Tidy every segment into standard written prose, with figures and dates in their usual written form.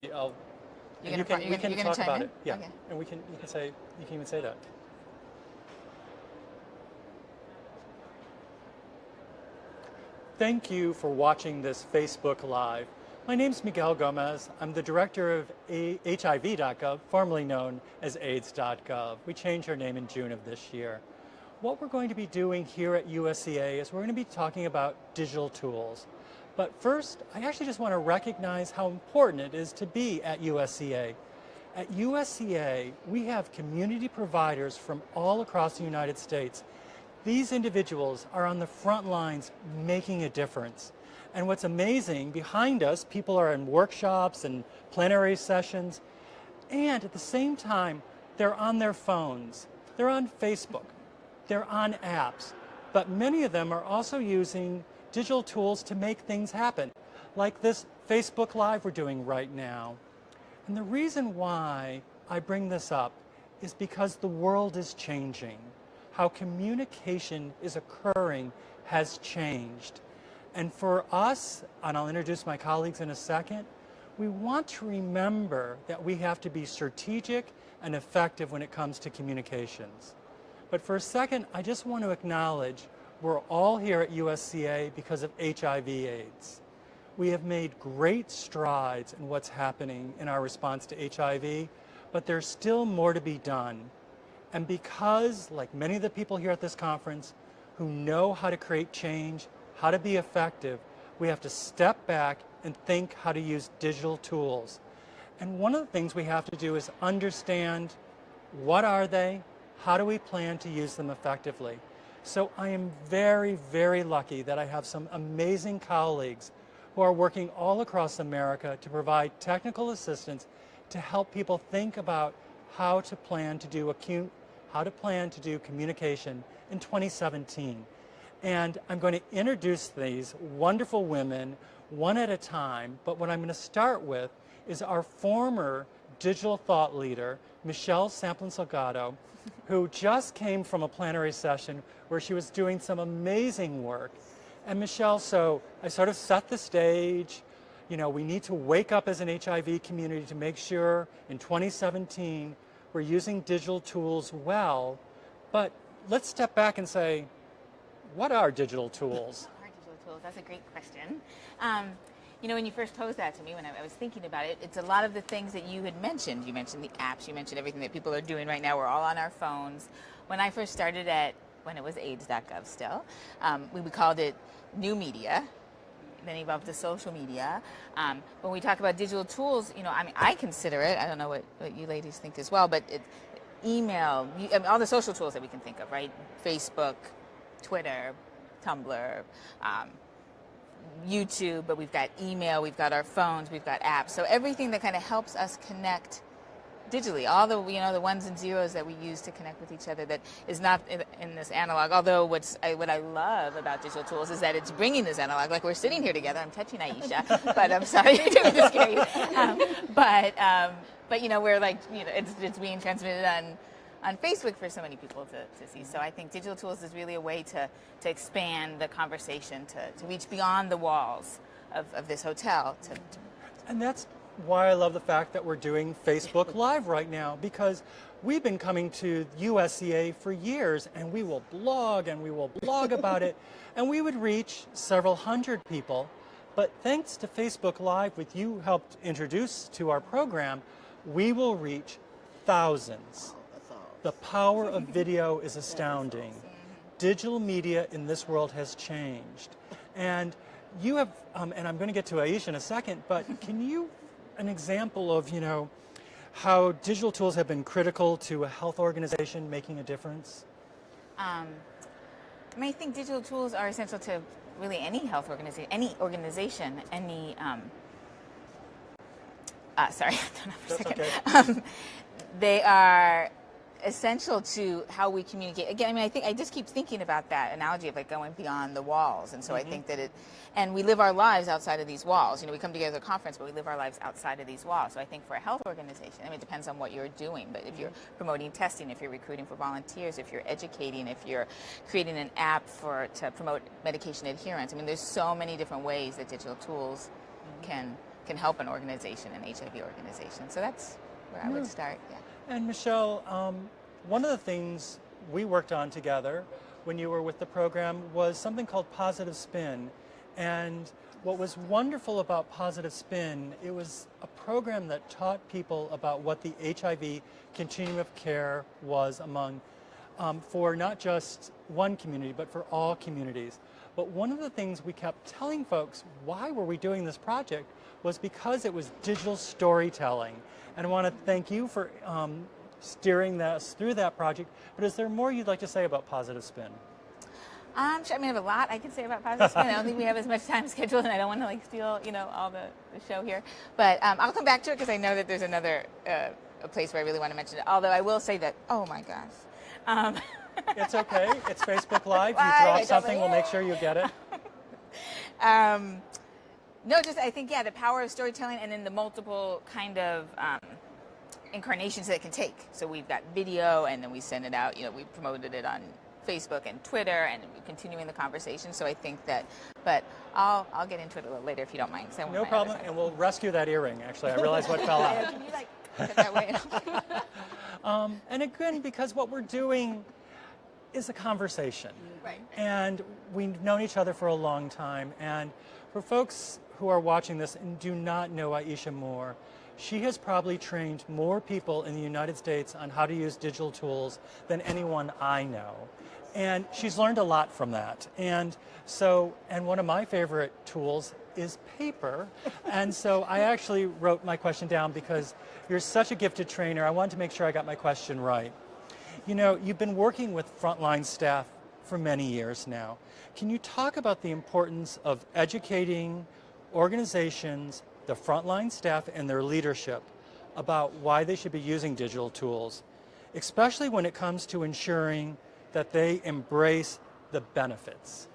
I'll, You're you gonna, can, we can you're gonna talk chime about in? it. Yeah, Okay. and you can even say that. Thank you for watching this Facebook Live. My name's Miguel Gomez. I'm the director of HIV.gov, formerly known as AIDS.gov. We changed our name in June of this year. What we're going to be doing here at USCA is we're going to be talking about digital tools. But first, I actually just want to recognize how important it is to be at USCA. At USCA, we have community providers from all across the United States. These individuals are on the front lines making a difference. And what's amazing, behind us, people are in workshops and plenary sessions, and at the same time, they're on their phones, they're on Facebook, they're on apps, but many of them are also using digital tools to make things happen, like this Facebook Live we're doing right now. And the reason why I bring this up is because the world is changing. How communication is occurring has changed. And for us, and I'll introduce my colleagues in a second, we want to remember that we have to be strategic and effective when it comes to communications. But for a second, I just want to acknowledge we're all here at USCA because of HIV/AIDS. We have made great strides in what's happening in our response to HIV, but there's still more to be done. And because, like many of the people here at this conference who know how to create change, how to be effective, we have to step back and think how to use digital tools. And one of the things we have to do is understand what are they, how do we plan to use them effectively. So I am very, very lucky that I have some amazing colleagues who are working all across America to provide technical assistance to help people think about how to plan to do communication in 2017. And I'm going to introduce these wonderful women one at a time, but what I'm going to start with is our former digital thought leader, Michelle Samplin-Salgado, who just came from a plenary session where she was doing some amazing work. And Michelle, so I sort of set the stage. You know, we need to wake up as an HIV community to make sure in 2017 we're using digital tools well, but let's step back and say, what are digital tools? What are digital tools? That's a great question. When you first posed that to me, when I was thinking about it, it's a lot of the things that you had mentioned. You mentioned the apps, you mentioned everything that people are doing right now. We're all on our phones. When I first started when it was AIDS.gov still, we called it new media, then evolved to social media. When we talk about digital tools, I consider it, I don't know what you ladies think as well, but email, all the social tools that we can think of, right? Facebook, Twitter, Tumblr, YouTube, but we've got email, we've got our phones, we've got apps. So everything that kind of helps us connect digitally, all the the ones and zeros that we use to connect with each other, that is not in this analog. Although what I love about digital tools is that it's bringing this analog. Like we're sitting here together. I'm touching Aisha, but I'm sorry to do this, Gary. But we're like it's being transmitted on Facebook for so many people to see. So I think digital tools is really a way to expand the conversation, to reach beyond the walls of this hotel. And that's why I love the fact that we're doing Facebook Live right now, because we've been coming to USCA for years, and we will blog about it, and we would reach several hundred people. But thanks to Facebook Live, which you helped introduce to our program, we will reach thousands. The power of video is astounding. Digital media in this world has changed. And you have, and I'm going to get to Aisha in a second, but can you, an example of, how digital tools have been critical to a health organization making a difference? I think digital tools are essential to really any health organization, any sorry, for a second. Okay. They are essential to how we communicate. Again, I think I just keep thinking about that analogy of like going beyond the walls. And so I think that and we live our lives outside of these walls. We come together at a conference, but we live our lives outside of these walls. So I think for a health organization, it depends on what you're doing, but if you're promoting testing, if you're recruiting for volunteers, if you're educating, if you're creating an app to promote medication adherence, there's so many different ways that digital tools can can help an organization, an HIV organization. So that's where I would start. Yeah. And Michelle, one of the things we worked on together when you were with the program was something called Positive Spin. And what was wonderful about Positive Spin, it was a program that taught people about what the HIV continuum of care was among, for not just one community, but for all communities. But one of the things we kept telling folks, why were we doing this project, was because it was digital storytelling. And I want to thank you for steering us through that project. But is there more you'd like to say about Positive Spin? Sure. I mean, I have a lot I can say about Positive Spin. I don't think we have as much time scheduled, and I don't want to like steal, all the show here. But I'll come back to it because I know that there's another a place where I really want to mention it. Although I will say that, oh my gosh. It's okay. It's Facebook Live. You drop something, we'll make sure you get it. No, just I think, the power of storytelling and then the multiple kind of incarnations that it can take. So we've got video, and then we send it out. We promoted it on Facebook and Twitter, and we're continuing the conversation. So I think that, but I'll get into it a little later if you don't mind. No problem, and we'll rescue that earring, actually. I realized what fell out. Can you put that way? And again, because what we're doing is a conversation. Right. And we've known each other for a long time. And for folks who are watching this and do not know Aisha Moore, she has probably trained more people in the United States on how to use digital tools than anyone I know. And she's learned a lot from that. And one of my favorite tools is paper. And so I actually wrote my question down because you're such a gifted trainer. I wanted to make sure I got my question right. You've been working with frontline staff for many years now. Can you talk about the importance of educating organizations, the frontline staff and their leadership about why they should be using digital tools, especially when it comes to ensuring that they embrace the benefits?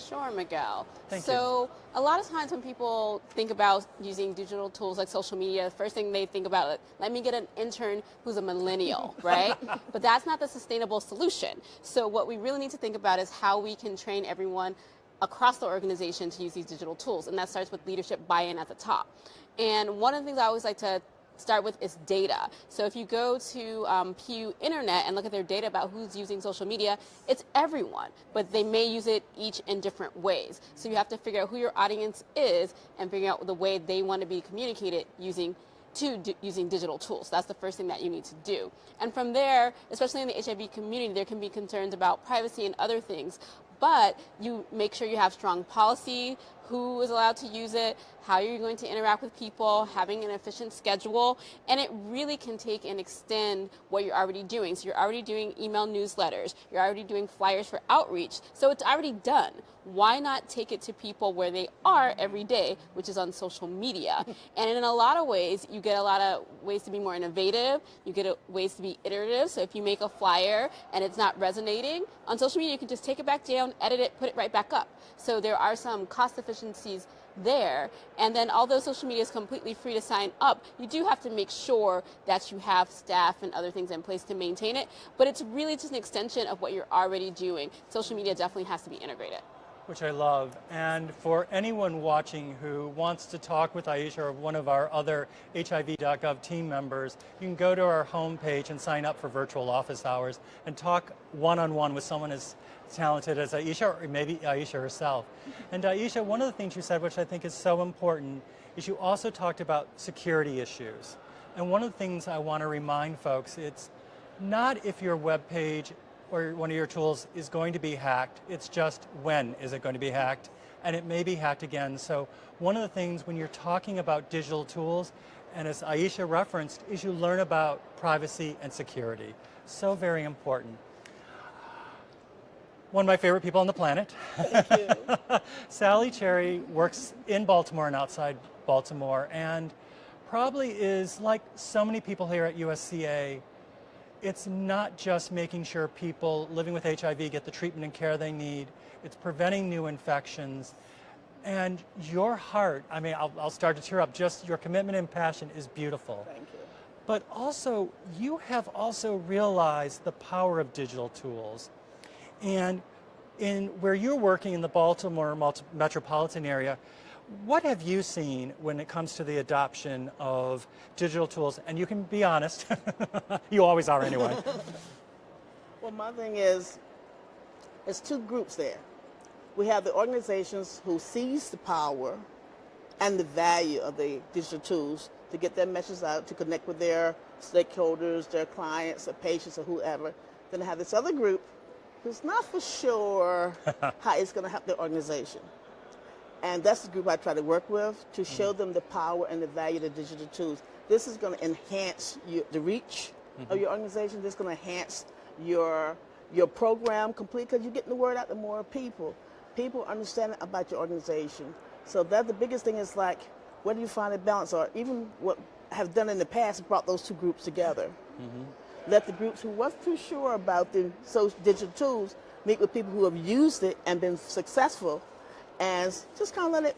Sure, Miguel. Thank you. A lot of times when people think about using digital tools like social media, the first thing they think about is, let me get an intern who's a millennial, right? But that's not the sustainable solution. So what we really need to think about is how we can train everyone across the organization to use these digital tools. And that starts with leadership buy-in at the top. And one of the things I always like to start with is data. So if you go to Pew Internet and look at their data about who's using social media, it's everyone, but they may use it each in different ways. So you have to figure out who your audience is and figure out the way they want to be communicated using digital tools. That's the first thing that you need to do. And from there, especially in the HIV community, there can be concerns about privacy and other things, but you make sure you have strong policy, who is allowed to use it, how you're going to interact with people, having an efficient schedule, and it really can take and extend what you're already doing. So you're already doing email newsletters, you're already doing flyers for outreach, so it's already done. Why not take it to people where they are every day, which is on social media? And in a lot of ways, you get a lot of ways to be more innovative, you get ways to be iterative. So if you make a flyer and it's not resonating, on social media you can just take it back down, edit it, put it right back up. So there are some cost efficiencies there. And then although social media is completely free to sign up, you do have to make sure that you have staff and other things in place to maintain it. But it's really just an extension of what you're already doing. Social media definitely has to be integrated. Which I love. And for anyone watching who wants to talk with Aisha or one of our other HIV.gov team members, you can go to our homepage and sign up for virtual office hours and talk one-on-one with someone as talented as Aisha, or maybe Aisha herself. And Aisha, one of the things you said, which I think is so important, is you also talked about security issues. And one of the things I want to remind folks, it's not if your web page or one of your tools is going to be hacked, it's just when is it going to be hacked, and it may be hacked again. So one of the things when you're talking about digital tools, and as Aisha referenced, is you learn about privacy and security. So very important. One of my favorite people on the planet. Thank you. Sally Cherry works in Baltimore and outside Baltimore, and probably is, like so many people here at USCA, it's not just making sure people living with HIV get the treatment and care they need, it's preventing new infections. And your heart, I mean, I'll start to tear up, just your commitment and passion is beautiful. Thank you. But also, you have also realized the power of digital tools. And in where you're working in the Baltimore metropolitan area, What have you seen when it comes to the adoption of digital tools? And you can be honest. You always are anyway. Well, my thing is, there's two groups there. We have the organizations who sees the power and the value of the digital tools to get their messages out, to connect with their stakeholders, their clients, their patients, or whoever. Then I have this other group who's not for sure how it's going to help their organization. And that's the group I try to work with to show them the power and the value of the digital tools. This is going to enhance the reach of your organization. This is going to enhance your program complete, because you're getting the word out to more people. People understand about your organization. So that the biggest thing is, like, where do you find a balance? Or even what I have done in the past, brought those two groups together. Let the groups who wasn't too sure about the digital tools meet with people who have used it and been successful, and just kind of let it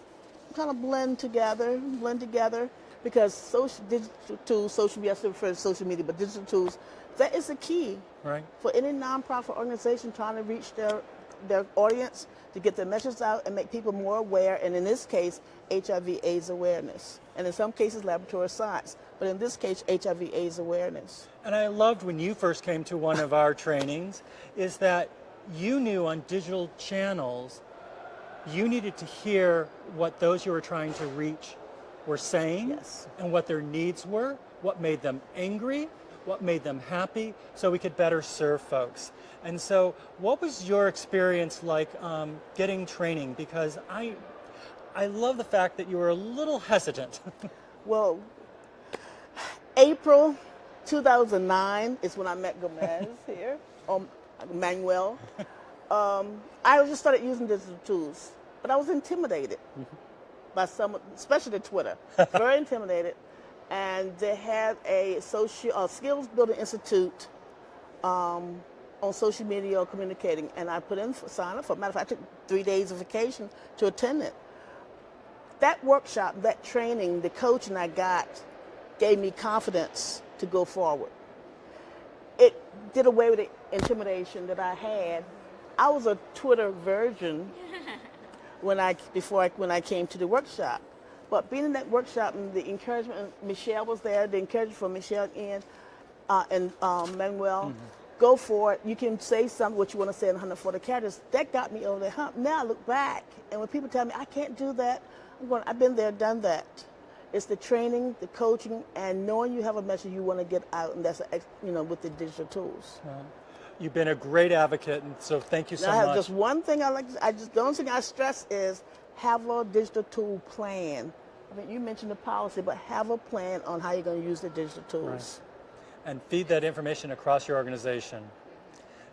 kind of blend together, because digital tools, social media, I still refer to social media, but digital tools, that is the key for any nonprofit organization trying to reach their audience, to get their message out and make people more aware, and in this case, HIV/AIDS awareness, and in some cases, laboratory science, but in this case, HIV/AIDS awareness. And I loved when you first came to one of our trainings, is that you knew on digital channels, you needed to hear what those you were trying to reach were saying, and what their needs were, what made them angry, what made them happy, so we could better serve folks. And so what was your experience like getting training? Because I love the fact that you were a little hesitant. Well, April 2009 is when I met Gomez here, Manuel. I just started using digital tools, but I was intimidated by some, especially Twitter. Very intimidated. And they had a skills building institute on social media or communicating, and I put in for sign up for. Matter of fact, I took 3 days of vacation to attend it. That workshop, that training, the coaching I got gave me confidence to go forward. It did away with the intimidation that I had. I was a Twitter virgin when I came to the workshop. But being in that workshop and the encouragement, Michelle was there, the encouragement from Michelle and Manuel, go for it. You can say something, what you want to say in 140 characters. That got me over the hump. Now I look back, and when people tell me, I can't do that, I've been there, done that. It's the training, the coaching, and knowing you have a message you want to get out, and that's, with the digital tools. You've been a great advocate, and so thank you so much. I have just one thing the only thing I stress is have a digital tool plan. I mean, you mentioned the policy, but have a plan on how you're going to use the digital tools. And feed that information across your organization.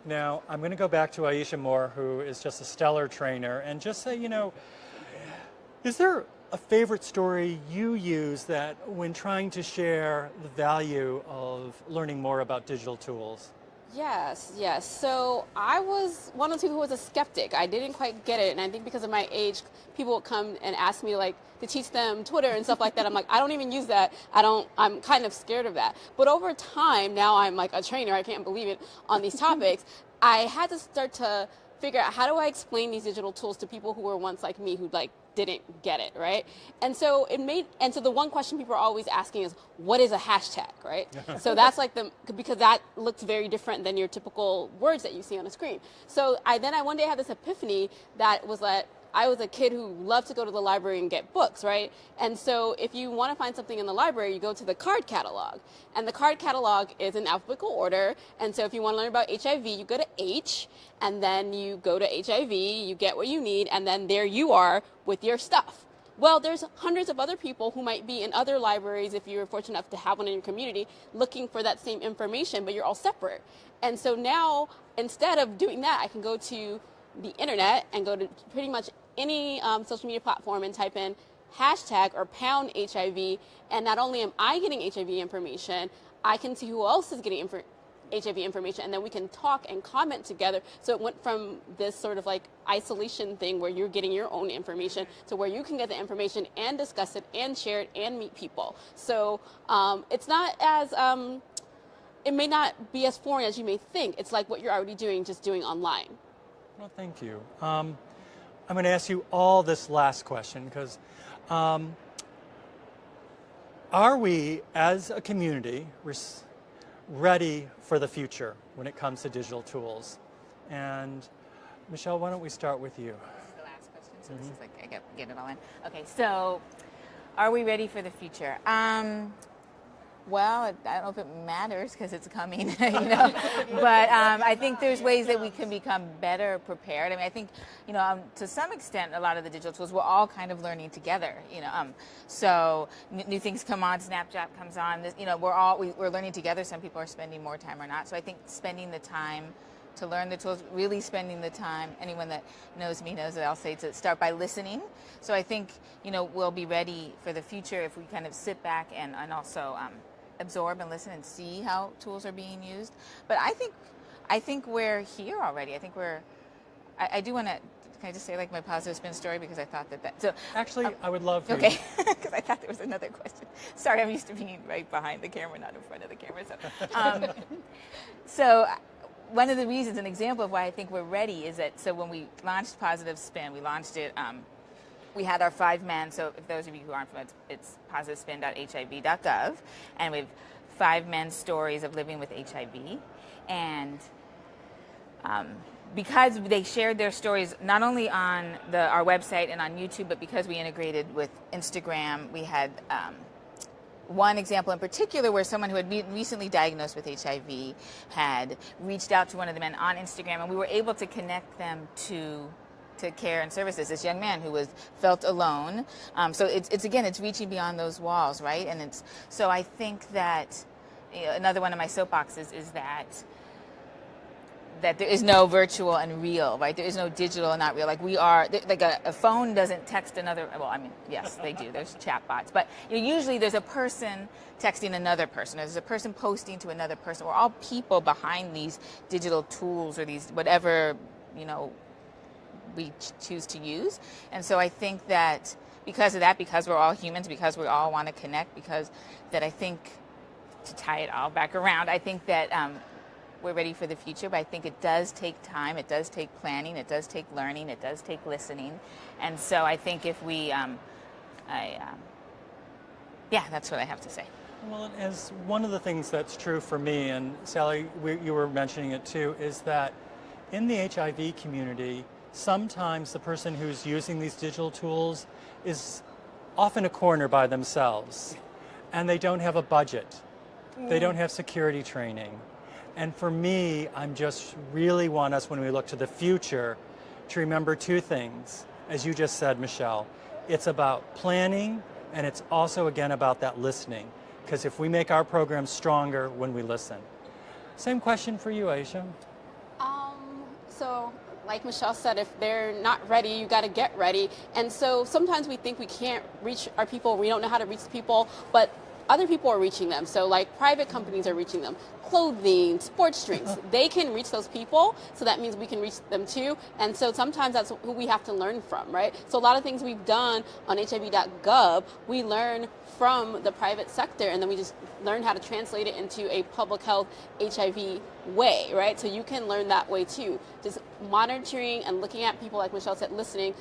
Now, I'm going to go back to Aisha Moore, who is just a stellar trainer, and just say, is there a favorite story you use that when trying to share the value of learning more about digital tools? Yes. So I was one of the people who was a skeptic. I didn't quite get it, and I think because of my age, people would come and ask me to teach them Twitter and stuff like that. I'm like, I don't even use that. I'm kind of scared of that. But over time, now I'm like a trainer. I can't believe it on these topics. I had to start to figure out, how do I explain these digital tools to people who were once like me, who didn't get it, right? And so the one question people are always asking is, what is a hashtag, right? So that's because that looks very different than your typical words that you see on a screen. So I one day had this epiphany that was that I was a kid who loved to go to the library and get books, right? And so if you want to find something in the library, you go to the card catalog. And the card catalog is in alphabetical order. And so if you want to learn about HIV, you go to H, and then you go to HIV, you get what you need, and then there you are with your stuff. Well, there's hundreds of other people who might be in other libraries, if you're fortunate enough to have one in your community, looking for that same information, but you're all separate. And so now, instead of doing that, I can go to the internet and go to pretty much any social media platform and type in hashtag or pound HIV, and not only am I getting HIV information, I can see who else is getting HIV information, and then we can talk and comment together. So it went from this sort of isolation thing where you're getting your own information to where you can get the information and discuss it and share it and meet people. So it's not as, it may not be as foreign as you may think. It's like what you're already doing, just doing online. Well, thank you. I'm going to ask you all this last question because Are we, as a community, ready for the future when it comes to digital tools? And Michelle, why don't we start with you? This is the last question, so this is like, I get it all in. Okay, so are we ready for the future? Well, I don't know if it matters because it's coming, but I think there's ways that we can become better prepared. I mean, I think, to some extent, a lot of the digital tools, we're all kind of learning together, so new things come on, Snapchat comes on, we're learning together. Some people are spending more time or not. So I think spending the time to learn the tools, really spending the time, anyone that knows me knows that I'll say to start by listening. So I think, we'll be ready for the future if we kind of sit back and also absorb and listen and see how tools are being used. But I think we're here already. I think I do want to, can I just say like my positive spin story, because I thought that so actually I would love for okay, because I thought there was another question. Sorry, I'm used to being right behind the camera, not in front of the camera. So one of the reasons, an example of why I think we're ready is that, so when we launched Positive Spin, we launched it, we had our 5-man, so if those of you who aren't familiar, it's positivespin.hiv.gov, and we have 5 men's stories of living with HIV. And because they shared their stories not only on our website and on YouTube, but because we integrated with Instagram, we had one example in particular where someone who had been recently diagnosed with HIV had reached out to one of the men on Instagram, and we were able to connect them to care and services. This young man who felt alone. So it's reaching beyond those walls, right? And so I think that another one of my soapboxes is that there is no virtual and real, right? There is no digital and not real. Like we are, like a phone doesn't text another. Well, I mean, yes, they do. There's chat bots, but usually there's a person texting another person. There's a person posting to another person. We're all people behind these digital tools or these whatever we choose to use. And so I think that because of that, because we're all humans, because we all want to connect, I think, to tie it all back around, I think that we're ready for the future, but I think it does take time, it does take planning, it does take learning, it does take listening. And so I think if we, that's what I have to say. Well, as one of the things that's true for me, and Sally, you were mentioning it too, is that in the HIV community, sometimes the person who's using these digital tools is off in a corner by themselves, and they don't have a budget. They don't have security training. And for me, I'm just really want us, when we look to the future, to remember 2 things. As you just said, Michelle, it's about planning, and it's also, again, about that listening. Because if we make our programs stronger when we listen. Same question for you, Aisha. So like Michelle said, if they're not ready, you got to get ready. And so sometimes we think we can't reach our people, we don't know how to reach the people, but other people are reaching them. So like private companies are reaching them. Clothing, sports drinks, they can reach those people. So that means we can reach them too. And so sometimes that's who we have to learn from, right? So a lot of things we've done on HIV.gov, we learn from the private sector, and then we just learn how to translate it into a public health HIV way, right? So you can learn that way too. Just monitoring and looking at people, like Michelle said, listening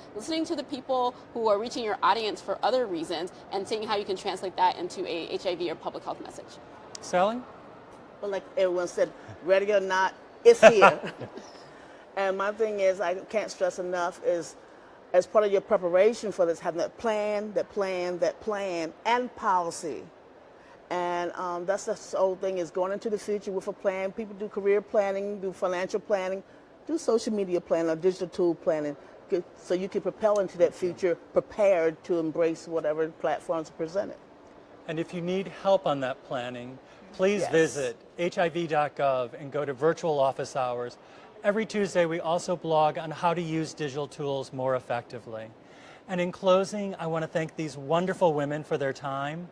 to the people who are reaching your audience for other reasons, and seeing how you can translate that into a HIV or public health message. Sally? Well, like everyone said, ready or not, it's here. And my thing is, I can't stress enough, is as part of your preparation for this, having that plan, and policy. And that's the whole thing, is going into the future with a plan. People do career planning, do financial planning, do social media planning or digital tool planning, so you can propel into that future prepared to embrace whatever platforms are presented. And if you need help on that planning, please visit hiv.gov and go to virtual office hours. Every Tuesday, we also blog on how to use digital tools more effectively. And in closing, I want to thank these wonderful women for their time.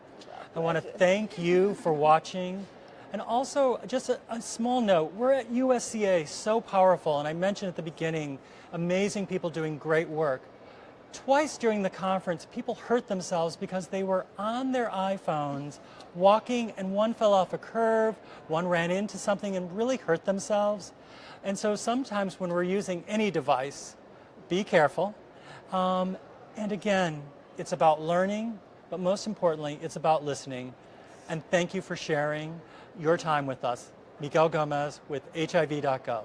I want to thank you for watching. And also, just a small note, we're at USCA, so powerful, and I mentioned at the beginning, amazing people doing great work. Twice during the conference, people hurt themselves because they were on their iPhones walking, and one fell off a curve, one ran into something and really hurt themselves. And so sometimes when we're using any device, be careful. And again, It's about learning, but most importantly, it's about listening. And thank you for sharing your time with us. Miguel Gomez with HIV.gov.